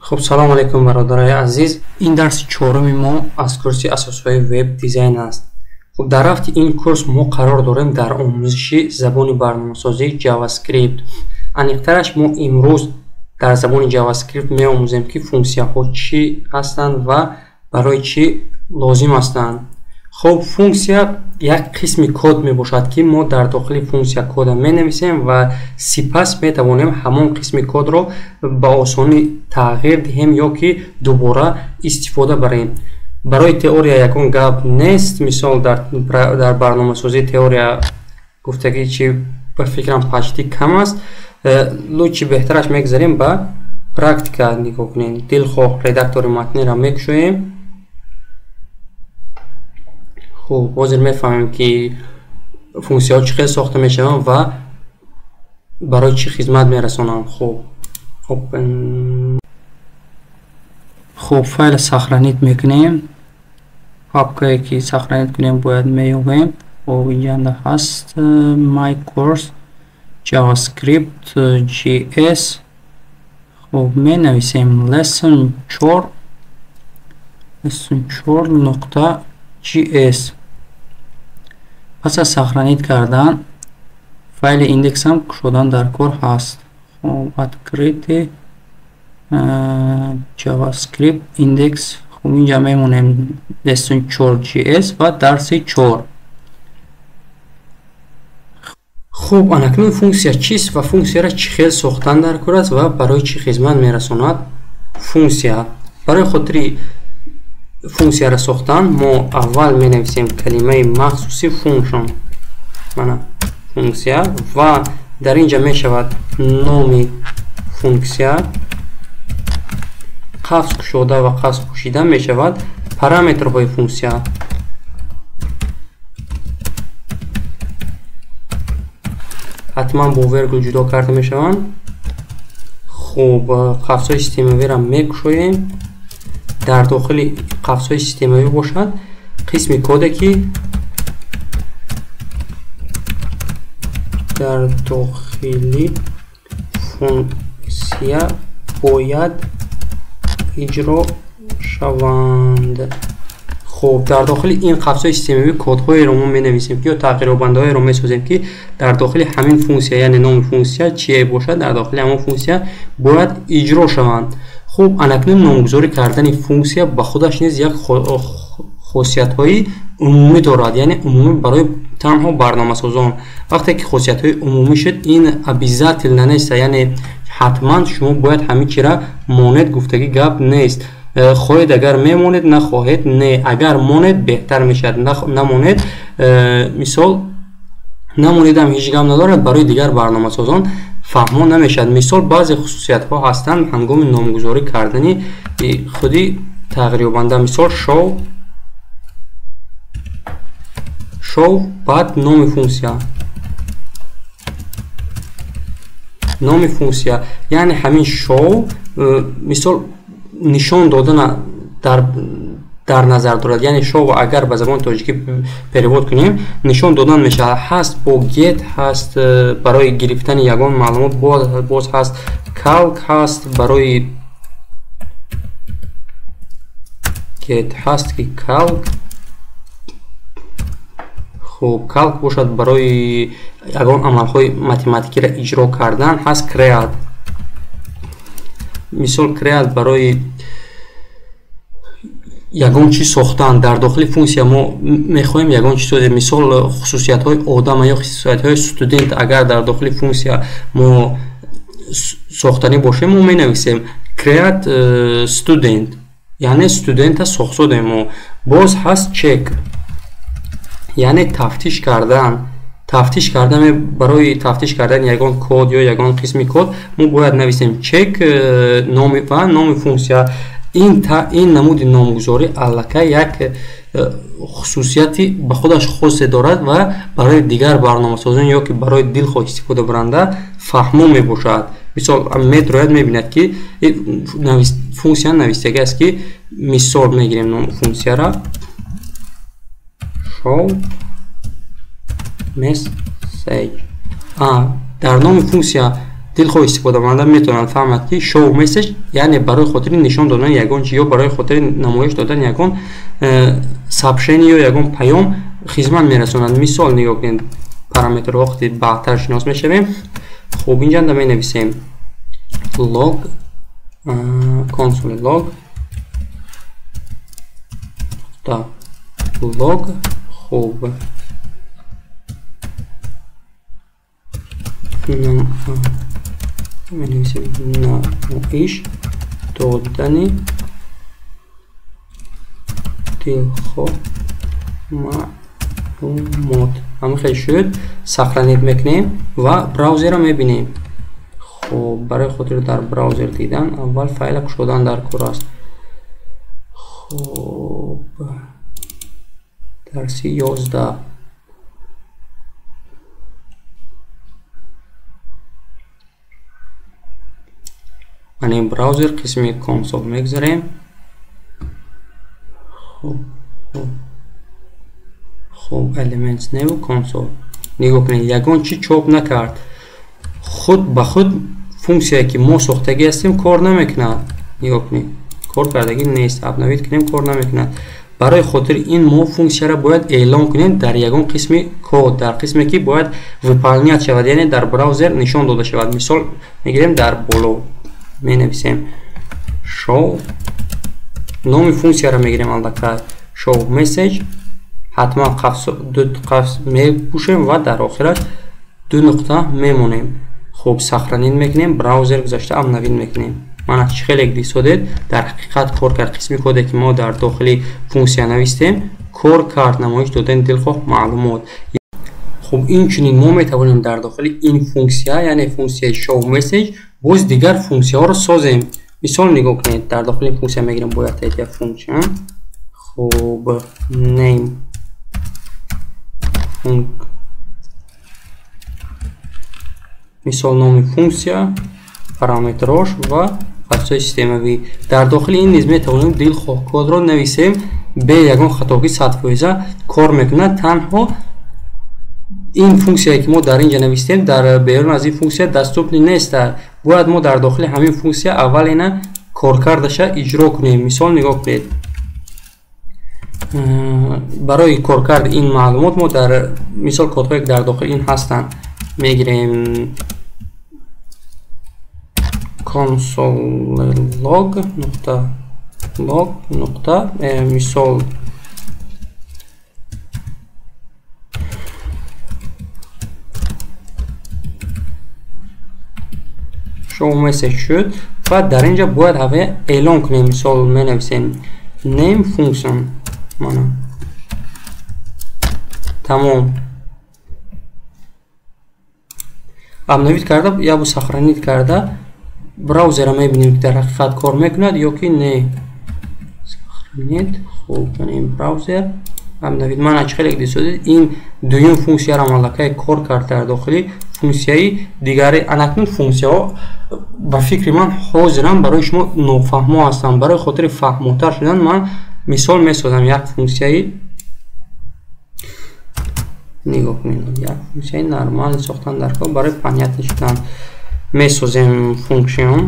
خب سلام علیکم برادرای عزیز. این درس چهارم ما از کورس اساسهای وب دیزاین است. خب در هفته این کورس ما قرار داریم در آموزش زبان برنامه‌سازی جاوا اسکریپت. انیق‌ترش ما امروز در زبان جاوا اسکریپت می آموزیم که فونکسیاها چی هستند و برای چی لازم هستند. خب فونکسیا یک قسم کد می باشد که ما در داخل فونکسیا کد می نویسیم و سپس می توانیم همان قسم کد را با آسانی تغییر دهیم یا که دوباره استفاده بریم. برای تئوریا یکون گپ نیست. مثال در برنامه‌سازی تئوریا گفتگی چی به فکرم پشتی کم است. لوچی بهترش میگذاریم با پرکتیکا نگاه کنیم. دلخواه ردکتور متنی را میکشویم. خب حاضر میفهمیم که فونکسیون چقدر ساخته میشوند و برای چی خدمت میرسونند. خب فایل سخرانیت میکنیم. پاپکایی که سخرانیت کنیم باید میویم. خب اینجا هست my course javascript js. خب می نویسیم lesson 4 نقطه js. پس از سخرانیت کردن فایل ایندکس هم شدن در کار هست. خب ادکریت جاواسکریپت ایندکس. خب اینجا میمونیم lesson 4 js و درس 4. خب اکنون فونکسیا چیست و فونکسیا را چه خیلی ساختن در کار است و برای چه خدمت میرساند. فونکسیا برای خاطر فونکسیا را ساختن ما اول می نویسیم کلمه مخصوصی فونکشن فونکسیا و در اینجا می شود نام فونکسیا قفس کشوده و قفس کشیده می شود پارامترهای فونکسیا. حتما با ورگل جدا کرده می شوند. خب قفس های سیستمی را می کشویم. در داخل قفس های سیستمی باشد قسم کد که در داخل فونکسیا باید اجرا شوند. خب در داخل این قفس های سیستمی کد های رو ما می نویسیم که یا تغییر بنده های رو می سازیم که در داخل همین فونکسیا یعنی نام فونکسیا چیه باشد در داخل همون فونکسیا باید اجرا شوند. خب اکنون نامگذاری کردن فونکسیا به خودش نیز یک خاصیت های عمومی دارد. یعنی عمومی برای تنها برنامه‌سازان. وقتی که خاصیت های عمومی شد این ابیزات نیست. یعنی حتما شما باید همه چی را مانند گفتگی گپ نیست. خواهید اگر میمونید نخواهید نه. اگر مانید بهتر میشد نمونید. مثال نمونید هم هیچ گپ ندارد برای دیگر برنامه‌سازان فهمان نمیشد. مثال بعضی خصوصیت ها هستند هنگام نامگذاری کردنی خودی تغییر بنده. مثال شو بعد نام فونکسیا یعنی همین شو مثال نشان دادن در نظر دارد. یعنی شو اگر به زبان تاجیکی پریواد کنیم نشان دادن میشه. هست با گیت هست برای گرفتن یگان معلومات. باز هست کالک هست برای گیت هست که کالک. خب کالک باشد برای یگان عملهای متمتیکی را اجرا کردن. هست کریات. مثال کریات برای یگان چی ساختن. در داخل فونکسیا ما میخوایم یگان چی ساختن. مثال خصوصیت های آدم یا خصوصیت های استودنت اگر در داخل فونکسیا ما ساختنی باشه ما می نویسیم create student یعنی استودنت ساخته ما. باز هست چک یعنی تفتیش کردن برای تفتیش کردن یگان کد یا یگان قسم کد ما باید نویسیم چک نام و نام فونکسیا. این نمود نامگذاری الکه یک خصوصیتی به خودش خاص دارد و برای دیگر برنامه‌سازان یا که برای دلخواه استفاده برنده فهمو می باشد. مثال متروید می بیند که فونکسیا نوشتگی است که مثال میگیریم نام فونکسیا را show message. در نام فونکسیا дилхоҳ истифодаванда метавонад фаҳмад ки show message яъне барои хотири нишон додани ягон ё барои хотири намоиш додани ягон сообщение ё ягон паём хизмат мерасонад. Мисол нигоҳ кунед, параметрҳо вақти баъдтар шинос мешавем. хуб инҷа менависем log console log log. хуб менависем намоиш додани дилхоҳ маълумот. ҳамин хеле шуд. сохранид мекунем ва браузерро мебинем. хуб барои хотири дар браузер дидан аввал файла кушодан дар кор аст. хуб дарси 11 ин браузер қисми консол мегзарем. хуб elements new console. нигоҳ кунед, ягон чӣ чоп накард. худ ба худ функсияе ки мо сохтагӣ ҳастем кор намекунад. нигоҳ кунед, кор кардагӣ нест. обновид кунем, кор намекунад. барои хотири ин мо функсияро бояд эълон кунем дар ягон қисми код, дар қисме ки бояд выполнять шавад, яъне дар браузер нишон дода шавад. мисол мегирем дар боло менависем show, номи функсияро мегирем албатта show message, ҳатман қавс мепушем ва дар охираш 2 нуқта мемонем. хуб сохранид мекунем, браузер гузашта обновид мекунем. мана чӣ хеле дисодед дар ҳақиқат кор кард. қисми коде ки мо дар дохили функсия навистем кор кард, намоиш додани дилхоҳ маълумот. хуб инчунин мо метавонем дар дохили ин функсия, яъне функсияи show message, боз дигар функсияҳоро созем. мисол нигоҳ кунед, дар дохили функсия мегирем бояд тетя функсия. хуб name мисол номи функсия, параметрош ва қавсҳои системавӣ. дар дохили ин низ метавонем дилхоҳ кодро нависем бе ягон хатоки садфоиза кор мекунад. танҳо ин функсияе ки мо дар инҷа навистем дар берун аз ин функсия даступни нест. бояд мо дар дохили ҳамин функсия аввал ина коркардаша иҷро кунем. мисол нигоҳ кунед, барои коркарди ин маълумот мо дар мисол кодҳое ки дар дохили ин ҳастанд мегирем console log нуқта мисол show message шуд ва дар инҷа бояд ҳаве эълон кунем. мисол менависем name function. мана тамом. обновид карда ё сохранид карда браузера мебинем ки дар ҳақиқат кор мекунад ё ки не. сохранид. хуб ин браузер обновид. мана чӣ хеле дисодед ин дуюм функсияро малакае кор кард дар дохили функсияи дигари. анакнун функсияҳо ба фикри ман ҳозиран барои шумо нофаҳмо ҳастанд. барои хотири фаҳмотар шудан ман мисол месозам. як функсияи нигоҳ кунед, як функсияи нормали сохтан дар кор барои понятно шудан месозем функсия.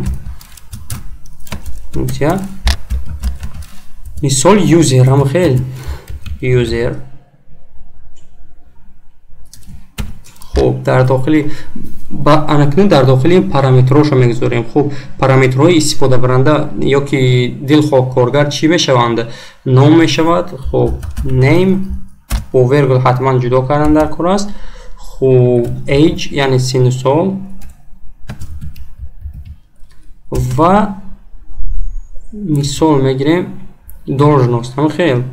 мисол user ҳам хел user. хуб дар дохили анакнун дар дохили параметрҳоро мегузорем. хуб параметрҳои истифодабаранда ё ки дилхоҳ коргар чӣ мешаванд? ном мешавад. хуб name бо вергул ҳатман ҷудо кардан дар кор аст. хуб age яъне сину сол ва мисол мегирем должност. ҳам хел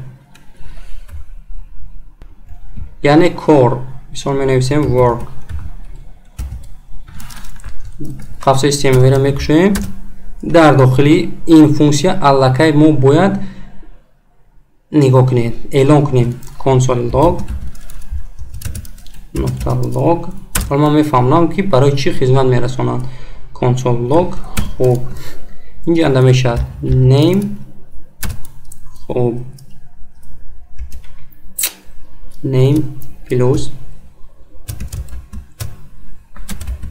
яъне кор. мисол менависем work. қавсҳои системавиро мекушоем. дар дохили ин функсия аллакай мо бояд нигоҳ кунед эълон кунем console log нуқта log. ҳол ман мефаҳмам ки барои чӣ хизмат мерасонанд. console log. хуб инҷа анда мешавад name. хуб name plus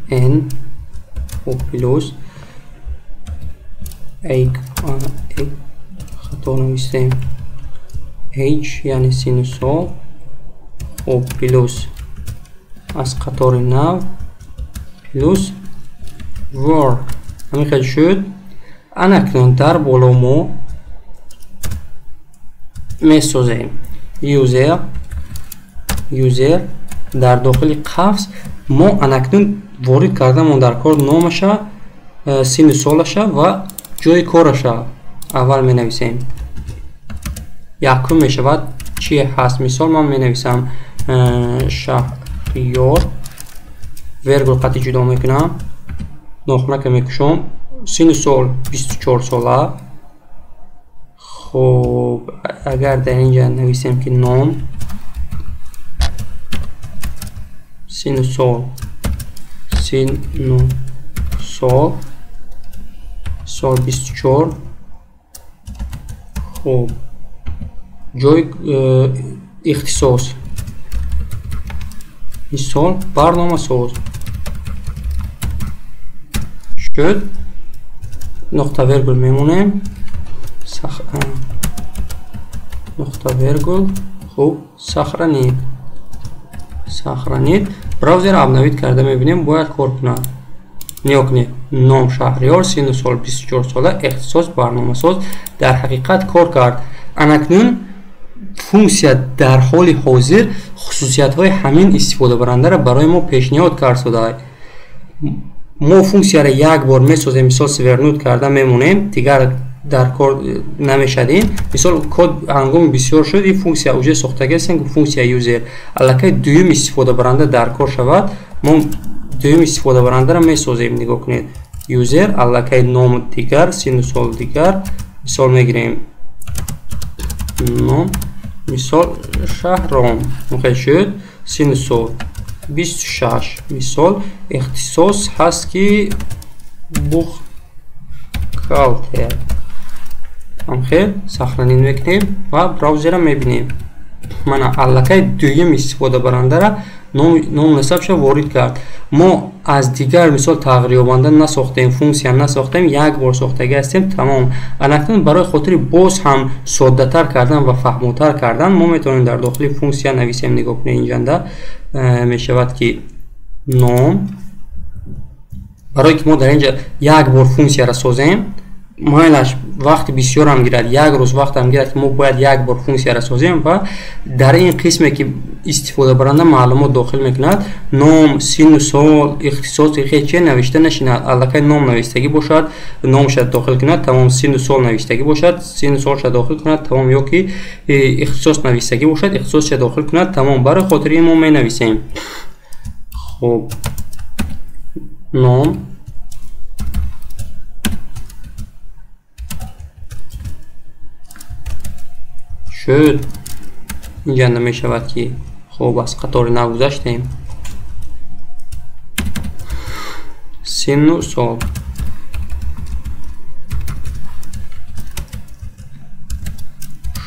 n خب پلوس خطا نوشتیم h یعنی سینوسال. خب پلوس از قطار نو پلوس work. همین خیلی شد. اکنون در بالا ما میسازیم یوزر در داخل قفس ما اکنون وارد کردم در کار نامش سینوسالش و جای کارش اول می نویسیم. یکم می شود چی هست؟ مثال من می نویسم شهریار ورگل قطعی جدا می کنم نقطه که می کشم سینوسال 24 ساله. خب اگر در اینجا نویسیم که نام سینوسال سال 24. خب جای اختصاص مثال برنامه ساز شد. نقطه ورگل میمونیم نقطه ورگل. خب سخرانید براوزر ابنویت کرده میبینیم باید کار کند. نیا کنید نام شهریار سینوسال 24 ساله اختصاص برنامه ساز در حقیقت کار کرد. اکنون فونکسیا در حال حاضر خصوصیت های همین استفاده برنده را برای ما پیشنهاد کرد شده. ما فونکسیا را یک بار میسازیم مثال سیورنود کرده میمونیم دیگر در کار نمیشدیم. مثال کد هنگام بسیار شد این فونکسیا اوجه ساختگی است که فونکسیا یوزر الکی دویم استفاده برنده در کار شود ما دویم استفاده برنده را میسازیم. نگاه کنید یوزر الکی نام دیگر سینوسال دیگر مثال میگیریم نام مثال شهرام مخیل شد سینوسال 26 مثال اختصاص هست که بوخالتر. خیلی سخرانین میکنیم و براوزر را میبینیم. من الکی دویم استفاده برنده را نام نصبش وارد کرد. ما از دیگر مثال تغییر یابنده نساختیم فونکسیا نساختیم یک بار ساختگی هستیم تمام. اکنون برای خاطر باز هم ساده تر کردن و فهموتر کردن ما میتونیم در داخل فونکسیا نویسیم. نگاه کنید اینجا میشود که نام برای که ما در اینجا یک بار فونکسیا را سازیم مایلش وقت بسیار هم گیرد یک روز وقت هم گیرد که ما باید یک بار فونکسیا را سازیم و در این قسمی که استفاده برنده معلومات داخل میکند نام سینوسال اختصاص خیلی چه نوشته نشیند الکی نام نوشتگی باشد نامش داخل کند تمام سینوسال نوشتگی باشد سینوسالش داخل کند تمام یا که اختصاص نوشتگی باشد اختصاصش داخل کند تمام. برای خاطر این ما می نویسیم خب نام شد. اینجا نمی شود که خب از قطار نو گذشتیم سینوسال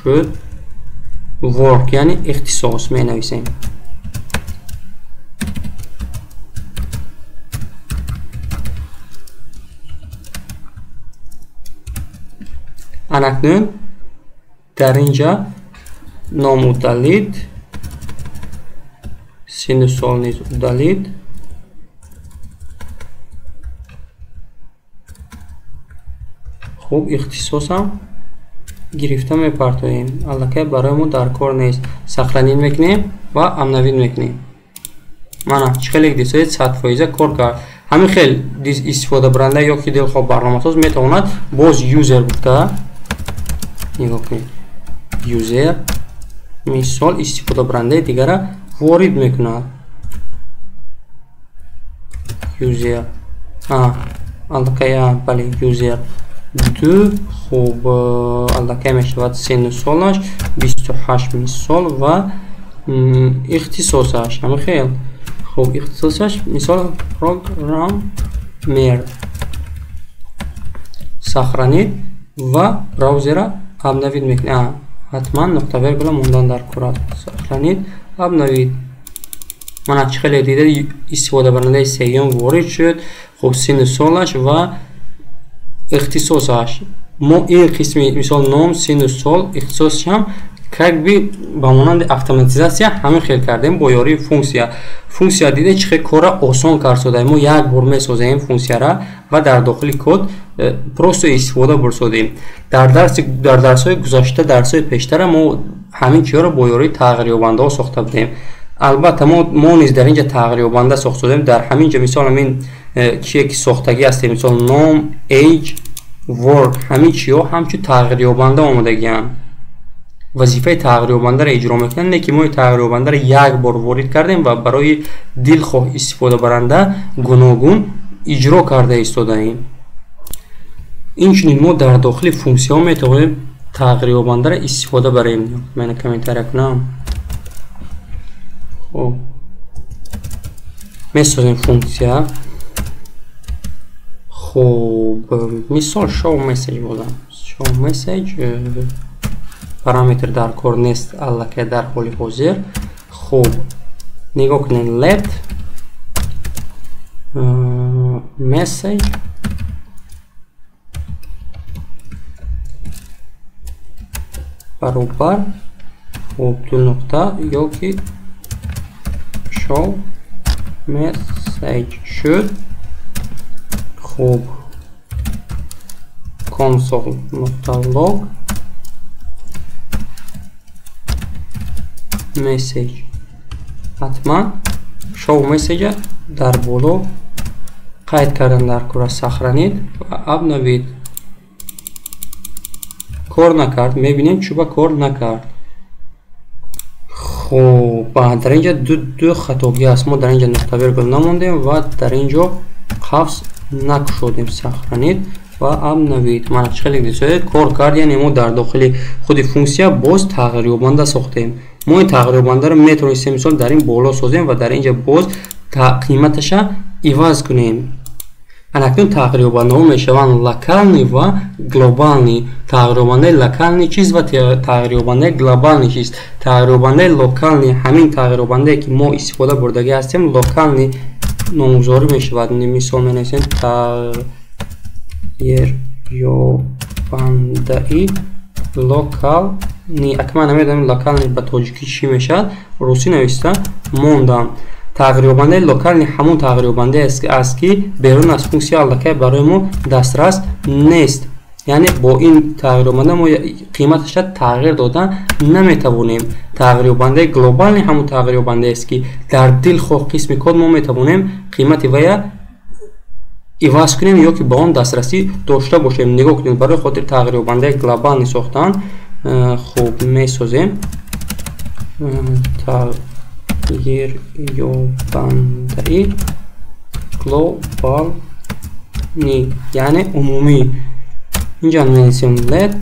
شد ورک یعنی اختصاص می نویسیم. اکنون در اینجا نام udalید سینوسال نیز udalید خب اختصاص هم گرفته میپرتویم الکی برای ما در کار نیست. سخرانین میکنیم و امنوید میکنیم. من خیلی دیسای 100% کار کرد. همین خیلی استفاده برنده یا که دلخواه برنامه ساز میتواند باز یوزر بوده نگاه کنید یوزر مثال استفاده برنده دیگر وارد میکند یوزر الکی بله یوزر دو خوب الکی میشود سینوسالش 28 مثال و اختصاصش همه خیلی خوب اختصاصش مثال پروگرامر سخرانید و براوزر ابنوید میکنید حتما نقطه ورگل موندن در کارات سخرانید ابنوید. من خیلی دیده استفاده برنده سیوم وارد شد خب سین سالش و اختصاصش ما این قسمی مثال نام سین سال اختصاصش هم как бы ба монанди автоматизация ҳамин хел кардем бо ёрии функсия диде чӣ хел кора осон кард мо як бор месозем функсияра ва дар дохили код просто истифода бурсодем дар дарсҳои гузашта дарсҳои пештара мо ҳамин чиёро бо ёрии тағйирёбандаҳо сохта будем албатта мо низ дар инҷа тағйирёбанда сохтодем дар ҳаминҷа мисол ҳамин чие ки сохтагӣ ҳастем мисол nom age work ҳамин чиё ҳамчун тағйирёбанда омадагиам вазифаи тағйирёбандаро иҷро мекунанд не ки мо тағйирёбандаро як бор ворид кардем ва барои дилхоҳ истифодабаранда гуногун иҷро карда истодаем инчунин мо дар дохили функсияҳо метавонем тағйирёбандаро истифода барем ман комментария кунам хоб месозем функсия хоб мисол show message будам show message параметр дар кор нест аллакай дар ҳоли ҳозир хуб нигоҳ кунед let message баробар хуб ду нуқта ёки show message should хуб console нуқта log месседж ҳатман шоу месседжа дар боло қайд кардан дар кора сахранид ва обновид кор накард мебинем чуба кор накард хуб дар инҷа ду хатогӣ аст мо дар инҷа нуқта виргул намондем ва дар инҷо қавс накушодем сахранид ва обновид мана чӣ хеле дисоед кор кард яъне мо дар дохили худи функсия боз тағйирёбанда сохтем мо ин тағйирёбандаро метавонистем мисол дар ин боло созем ва дар инҷа боз қиматаша иваз кунем анакнун тағйирёбандаҳо мешаванд локални ва глобални тағйирёбандаи локални чист ва тағйирёбандаи глобални чист тағйирёбандаи локални ҳамин тағйирёбандае ки мо истифода бурдагӣ ҳастем локални номгузорӣ мешавад мисол менависем тағйирёбандаи локални акман намедонам локални ба тоҷикӣ чӣ мешавад руси нависта мондам тағйирёбандаи локални ҳамон тағйирёбандае аст ки берун аз функсия аллакай барои мо дастрас нест яъне бо ин тағйирёбанда мо қиматаша тағйир дода наметавонем тағйирёбандаи глобални ҳамон тағйирёбандааст ки дар дилхоҳ қисми код мо метавонем қимати вая иваз кунем ё ки ба он дастрасӣ дошта бошем нигоҳ кунед барои хотири тағйирёбандаи глобални сохтан хуб месозем тағйирёбандаи глобални яъне умумӣ инҷа менависем let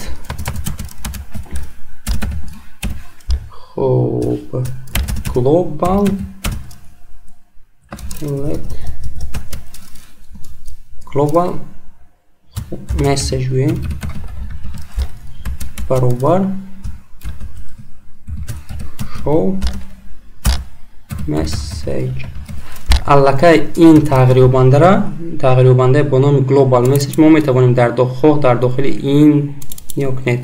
хуб global let global message баробар show message аллакай ин тағйирёбандаи бо номи global message мо метавонем дар дохили ин ёкнед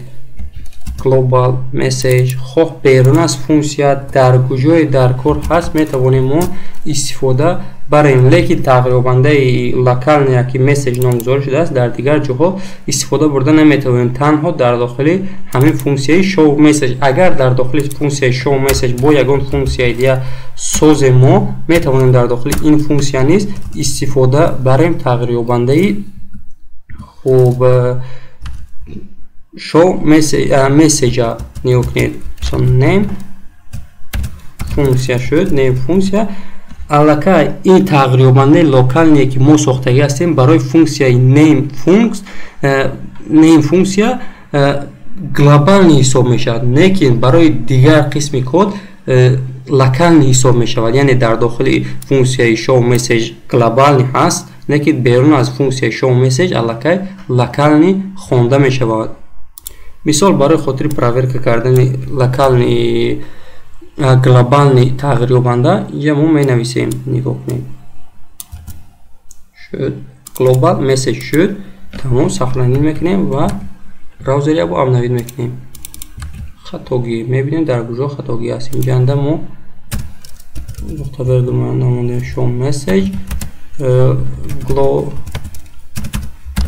global message хоҳ берун аз функсия дар куҷое дар кор ҳаст метавонем мо истифода барем лекин тағйирёбандаи локалния ки месседж номгузорӣ шудааст дар дигар ҷоҳо истифода бурда наметавонем танҳо дар дохили ҳамин функсияи show message агар дар дохили функсияи show message бо ягон функсияи дига созем мо метавонем дар дохили ин функсия низ истифода барем тағйирёбандаи хуб show message нигоҳ кунед name функсия шуд name функсия аллакай ин тағйирёбандаи локалие ки мо сохтагӣ ҳастем барои функсияи name функсия глобални ҳисоб мешавад лекин барои дигар қисми код локални ҳисоб мешавад яъне дар дохили функсияи show message глобални ҳаст лекин берун аз функсияи show message аллакай локални хонда мешавад мисол барои хотири проверка кардани локални глобални тағйирёбанда инҷа мо менависем нигоҳ кунед шуд global message شد. تمام ساختنی میکنیم و براوزر یا با نوید میکنیم. خطاگی میبینیم در کجا خطاگی هست. اینجا اندر ما نقطه ویرگول نمونده شو مسیج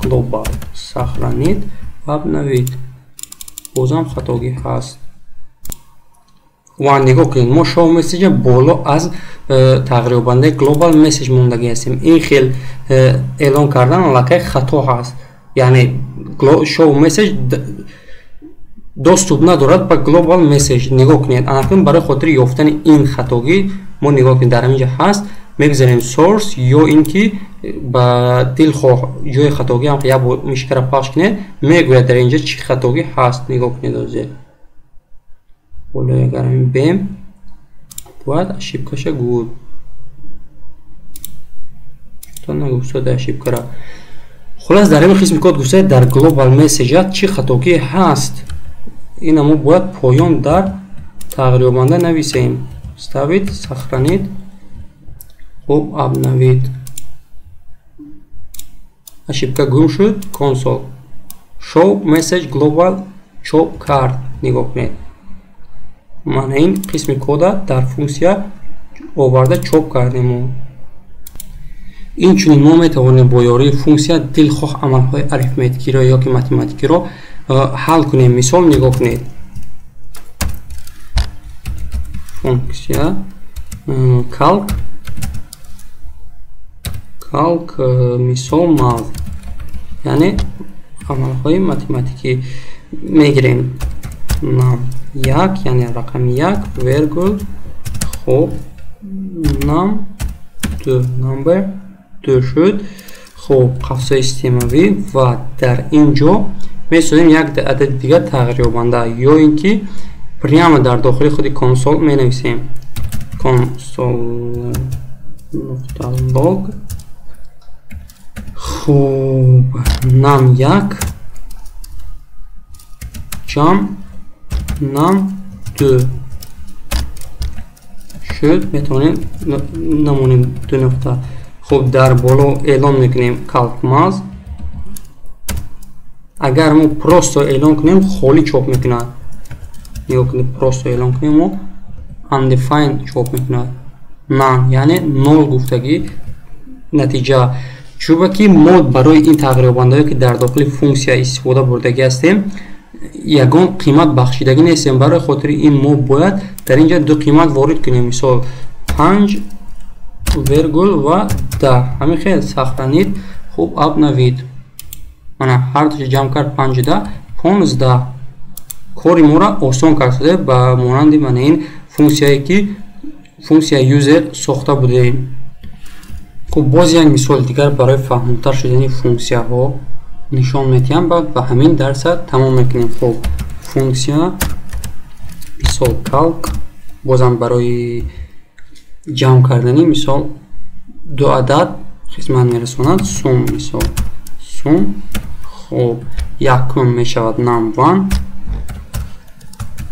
global ساختنید و بنوید. بازم خطاگی هست. و نگاه کنید ما شو مسیج بالا از تغییر بنده گلوبال مسیج موندگی هستیم. این خیلی اعلان کردن لکه خطا هست. یعنی شو مسیج доступ ندارد به گلوبال مسیج. نگاه کنید اناکنون برای خاطر یافتن این خطاگی ما نگاه کنید در اینجا هست میگذاریم سورس یا اینکه با دلخواه جای خطاگی هم یا مشکل پخش کنید میگوید در اینجا چی خطاگی هست. نگاه کنید دوزه بالا اگر این بیم باید اشیبکش گود تا نگوستاد اشیبکره. خلاص در این قسم کد گفته در گلوبال مسیجات چی خطاگی هست. این ما باید پایان در تغییر بنده نویسیم. استوید سخرانید خب اب نوید اشیبکه گم شد کنسول شو مسیج گلوبال چوب کرد. نگاه کنید من این قسم کد در فونکسیا آورده چوب کردیم. این چون ما میتوانیم با یاری فونکسیا دلخواه عملهای اریتمتیکی را یا که متمتیکی را حل کنیم. مثال نگاه کنید فونکسیا کالک مثال مال یعنی عملهای متمتیکی میگیریم. نام یک یعنی رقم یک ویرگول خب نام دو نمبر دو شد. خب قفسه استیموی و در اینجا می‌سازیم یک عدد دیگر تغییر یابنده یا اینکه پریام در داخل خود کنسول می نویسیم کنسول نقطه لاگ خوب نام یک جام نام دو شد. میتونیم نمونیم دو نقطه. خب در بالا اعلان میکنیم کالک ماز. اگر ما پروستو اعلان کنیم خالی چاپ میکند. نگاه کنید پروستو اعلان کنیم و undefined چاپ میکند. نه یعنی نول گفتگی نتیجه. چون که ما برای این تغییر بنده‌ای که در داخل فونکسیا استفاده بردگی هستیم یگان قیمت بخشیدگی نیستیم. برای خاطر این ما باید در اینجا دو قیمت وارد کنیم. مثال 5 ویرگول و 10 همین خیلی ساختنید. خوب اب نوید من هر دوش جمع کرد 5 10 15 کاری ما را آسان کرده با مانند من این فونکسیایی که فونکسیا یوزر ساخته بودیم. خب باز یک مثال دیگر برای فهمتر شدن فونکسیا ها نشان میدیم بعد به همین درس تمام میکنیم. خب فونکسیا مثال کالک بازم برای جمع کردنی مثال دو عدد خدمت میرساند سوم مثال سوم. خب یکم میشود نام 1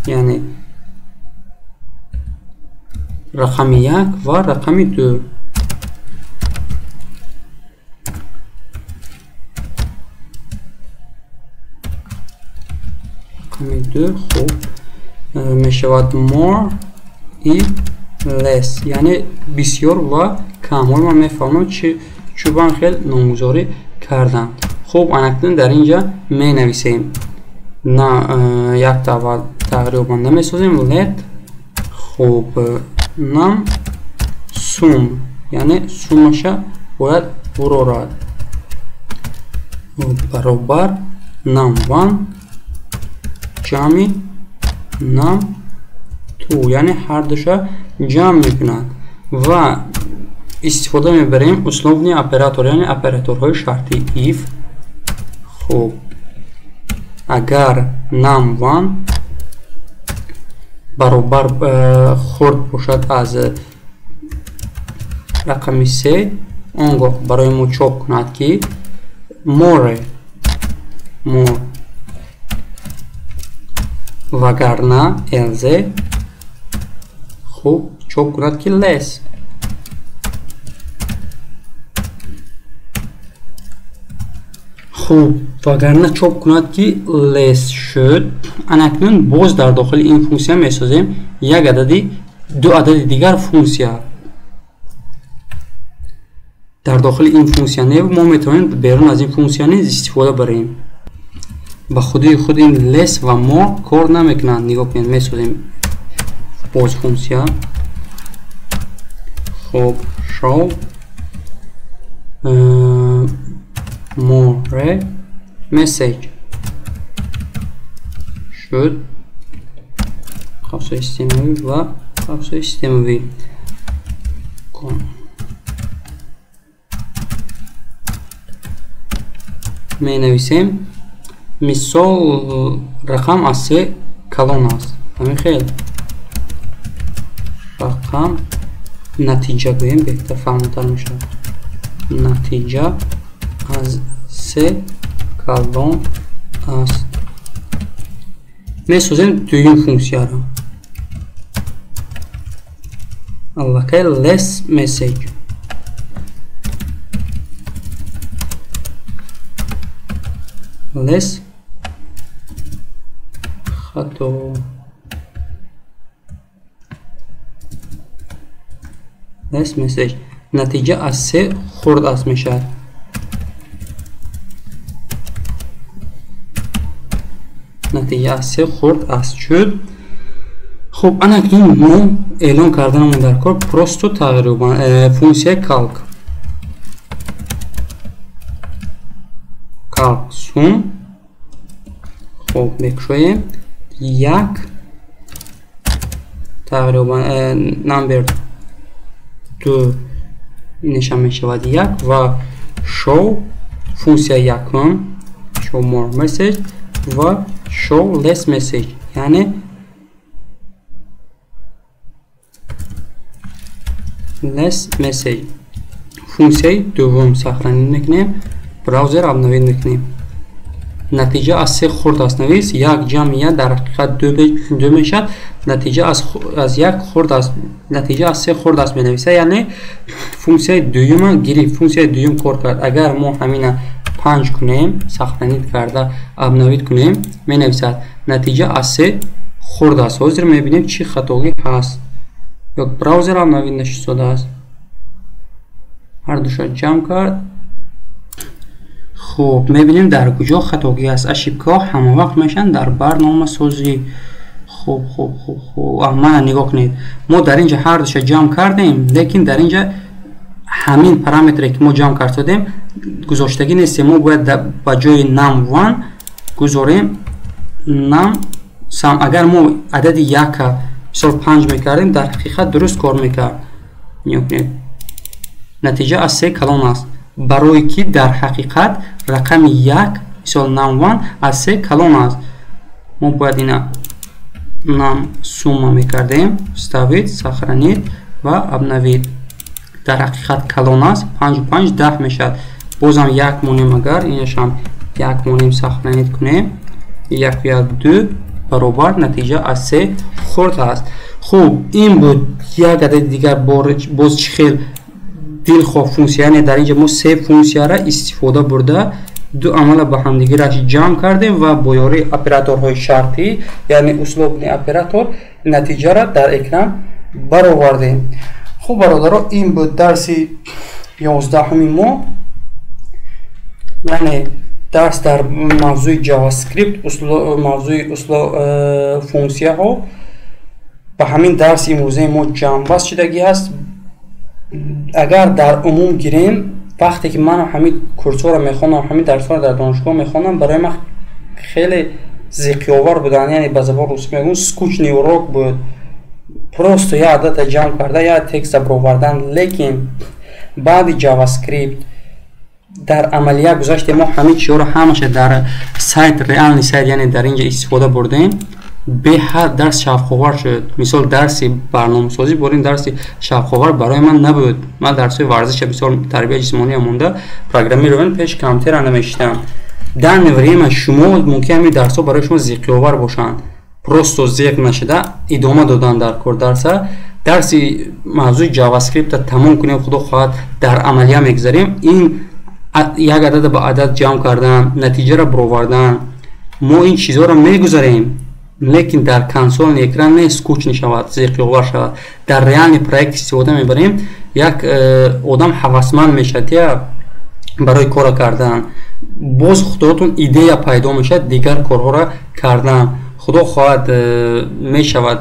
یعنی رقم 1 و رقم 2. خب میشود more ای less یعنی بسیار و کم. من میفهمم چوبان خیلی نامگذاری کردن. خب اکنون در اینجا می نویسیم نه یک تغییر بنده می سازیم let خب نام سوم یعنی سومش باید برارد برابر نام 1 جمع نام 2 یعنی هر دوشا جمع میکنند و استفاده میبریم اسلوبنی اپراتور یعنی اپراتورهای شرطی if. خب اگر نام 1 برابر خورد باشد از رقم 3 آنگاه برای ما چاپ کند که more وگرنه else خوب چاپ کند که less. خوب وگرنه چاپ کند که less شد. اکنون باز در داخل این فونکسیون میسازیم یک عددی دو عدد دیگر فونکسیون. در داخل این فونکسیون ما میتونیم بیرون از این فونکسیون استفاده بریم. با خودی خود این less و more کار نمیکنند. نگاه کنید میسازیم باز فونکسیون خوب show more message شد خاصه سیستمی و خاصه سیستمی کن. می نویسیم مثال رقم از 3 کلان است. همین خیلی رقم نتیجه گوییم بهتر فهمتر میشه. نتیجه از 3 کلان است. میسازیم دویم فونکسیون را. الله که less message less خطو less message نتیجه از 3 خرد است میشه. نتیجه از 3 خرد است شد. خب اکنون ما اعلان کردنمون در کار پروستو تقریبا فونکسیون کالک سوم. خب بکشویم یک تقریبا نمبر 2 نشان می شود یک و شو فونکسیون یکم شو مور مسیج و شو لس مسیج یعنی less message فونکسیون دوم سخرانی میکنیم. براوزر ابنوید میکنیم. نتیجه از 3 خرد است نویس. یک جمع یک در حقیقت 2 میشد. نتیجه از 1 خرد است. نتیجه از 3 خرد است بنویسه. یعنی فونکسیون دوم گرفت. فونکسیون دوم کار کرد. اگر ما همین 5 کنیم سخرانی کرده ابنوید کنیم مینویسد نتیجه از 3 خرد است. حاضر میبینیم چی خطایی هست. یک براوزر هم نوید نشسته است. هر دوشا جمع کرد. خب میبینیم در کجا خطایی است. اشیبکا همه وقت میشن در برنامه سازی. خب اما نگاه کنید ما در اینجا هر دوشا جمع کردیم لیکن در اینجا همین پارامتری که ما جمع کردیم گذاشتگی نیست. ما باید با جای num1 گذاریم num سم. اگر ما عدد 1 مثال 5 میکردیم در حقیقت درست کار میکرد. نتیجه از 3 کلان است برای که در حقیقت رقم 1 مثال num1 از 3 کلان است. ما باید اینا نام سوم میکردیم استوید سخرانید و ابنوید. در حقیقت کلان است 5 و 5 10 میشد. بازم 1 مونیم. اگر اینش هم 1 مونیم سخرانید کنیم 1 و 2 برابر نتیجه از 3 خرد است. خوب این بود یک عدد دیگر باز خیلی دلخواه فونکسیون. در اینجا ما 3 فونکسیون را استفاده برده دو عمل با هم دیگه را جمع کردیم و با یاری اپراتورهای شرطی یعنی اسلوب اپراتور نتیجه را در اکران برآوردیم. خوب برادران این بود درس 11 ما یعنی درس در موضوع جاوا اسکریپت موضوع فونکسیون ها. با همین درس امروزه ما جمع بست شدگی هست. اگر در عموم گیریم وقتی که من همین کورس ها را میخوانم همین درس ها را در دانشگاه میخوانم برای من خیلی ذکی آور بودن. یعنی به زبان روسی میگن سکوچنی اوراق بود. پروست یا عدد جمع کرده یا تکست برآوردن. لیکن بعد جاوا اسکریپت در عملیه گذاشته ما همین چیزا رو همش در سایت ریال سایت یعنی در اینجا استفاده بردیم. به هر درس شفاور شد. مثال درس برنامه‌سازی بریم درس شفاور برای من نبود. من درس ورزش مثال تربیت جسمانی مونده پروگرامیرون پیش کامپیوتر نمیشتم. در نوریم شما ممکن می درس ها برای شما ذکی آور باشند. پروستو ذکر نشده ادامه دادن در کور درس موضوع جاوا اسکریپت تمام کنیم خدا خواهد در عملیه میگذاریم. این یک عدد به عدد جمع کردن، نتیجه را برآوردن، ما این چیزها را میگذاریم، لیکن در کنسول اکران نیست کوچ نشود، زیقی‌آور شود. در ریال پروژه استفاده میبریم، یک آدم هوسمند میشه برای کار کردن، باز خودتون ایده پیدا میشه دیگر کارها را کردن. خدا خواهد میشود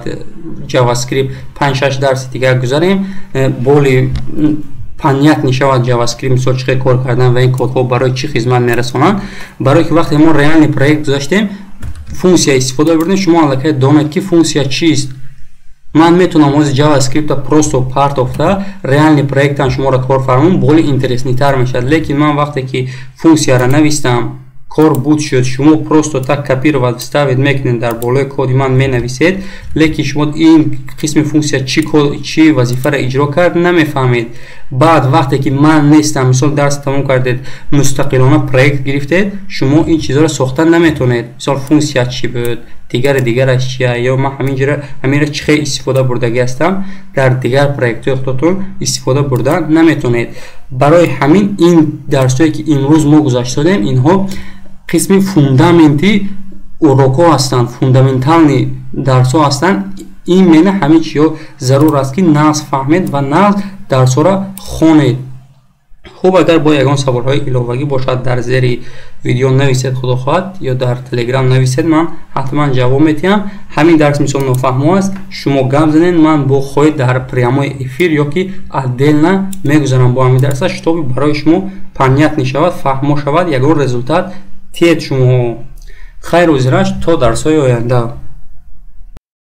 جاوا اسکریپت 5-6 درس دیگر گذاریم، боли панят нишавад جاوا اسکریپت مثال چه کار کردن و این کدها برای چی خدمت میرسونن. برای که وقتی ما ریال پروژه گذاشتیم فункция استفاده بردیم، شما الکی دانید که فункция چیست. من میتونم از جاوا اسکریپت پروستو پارت افتا ریال پروژه شما را کار فرمون боли اینترسنی تر میشد. لیکن من وقتی که فункция را نوشتم کار بود شد، شما پروستو так копировать вставить میکنید در بالای کد من مینویسید، لیکن شما این قسم فункция چی وظیفه را اجرا کرد نمیفهمید. بعد وقتی که من نیستم مثال درس تمام کردید مستقلانه پروژه گرفتید، شما این چیزا را ساختن نمیتونید. مثال فункция چی بود، دیگرش چیه، یا من همین چه استفاده بردگی هستم در دیگر پروژه خودتون استفاده بردن نمیتونید. برای همین این درسایی که امروز ما گذاشتیم اینها قسم فوندامنتی اوروکو هستند، فوندامنتالنی درس ها هستند. این معنی همه چیو ضرور است که ناز فهمید و ناز درس را خوانید. خوب اگر با یگان سوال های علاوه‌ای باشد در زیر ویدیو نویسید خدا خواهد، یا در تلگرام نویسید، من حتما جواب میدم. همین درس مثال نفهمو است شما گپ زنید، من با خود در پریامای افیر یا که ادلنا میگذارم با همین درس شتابی برای شما پنیت نشود، فهمو شود، یگان رزولتات تیت شما. خیر و زیرش تا درس های آینده.